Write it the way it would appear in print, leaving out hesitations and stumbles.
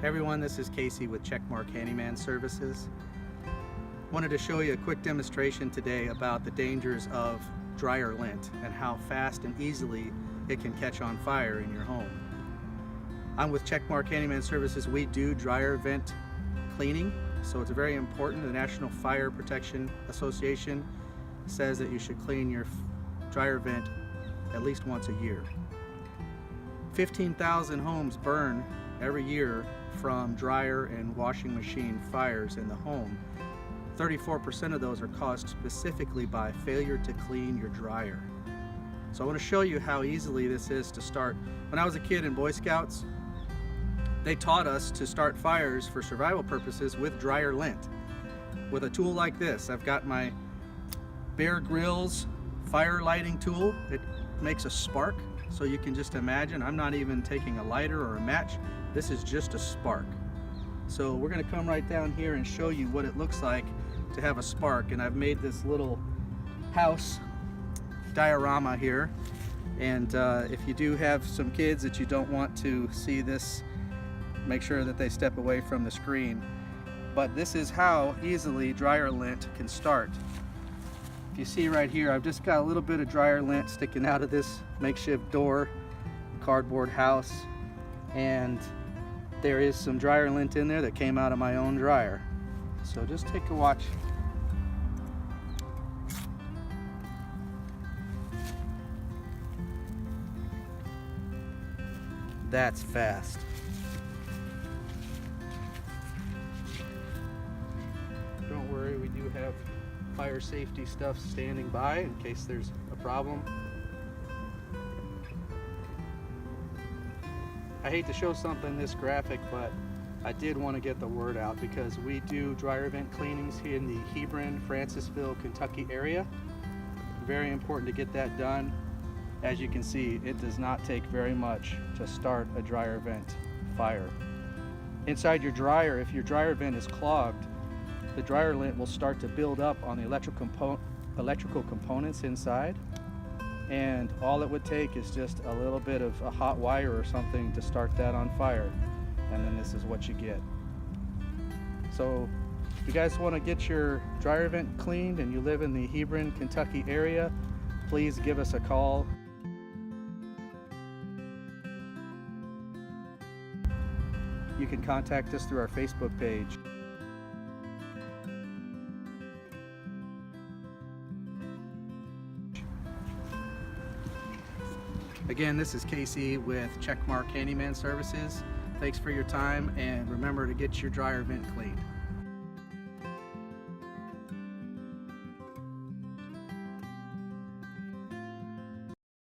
Hey everyone, this is Casey with Checkmark Handyman Services. Wanted to show you a quick demonstration today about the dangers of dryer lint and how fast and easily it can catch on fire in your home. I'm with Checkmark Handyman Services. We do dryer vent cleaning, so it's very important. The National Fire Protection Association says that you should clean your dryer vent at least once a year. 15,000 homes burn every year from dryer and washing machine fires in the home. 34% of those are caused specifically by failure to clean your dryer. So I want to show you how easily this is to start. When I was a kid in Boy Scouts, they taught us to start fires for survival purposes with dryer lint. With a tool like this, I've got my Bear Grylls fire lighting tool. It makes a spark, so you can just imagine I'm not even taking a lighter or a match. This is just a spark. So we're going to come right down here and show you what it looks like to have a spark. And I've made this little house diorama here. And if you do have some kids that you don't want to see this, make sure that they step away from the screen. But this is how easily dryer lint can start. If you see right here, I've just got a little bit of dryer lint sticking out of this makeshift door, cardboard house, and there is some dryer lint in there that came out of my own dryer. So just take a watch. That's fast. Don't worry, we do have fire safety stuff standing by in case there's a problem. I hate to show something this graphic, but I did want to get the word out because we do dryer vent cleanings here in the Hebron, Francisville, Kentucky area. Very important to get that done. As you can see, it does not take very much to start a dryer vent fire. Inside your dryer, if your dryer vent is clogged, the dryer lint will start to build up on the electrical components inside, and all it would take is just a little bit of a hot wire or something to start that on fire, and then this is what you get. So if you guys want to get your dryer vent cleaned and you live in the Hebron, Kentucky area, please give us a call. You can contact us through our Facebook page. Again, this is Casey with Checkmark Handyman Services. Thanks for your time, and remember to get your dryer vent cleaned.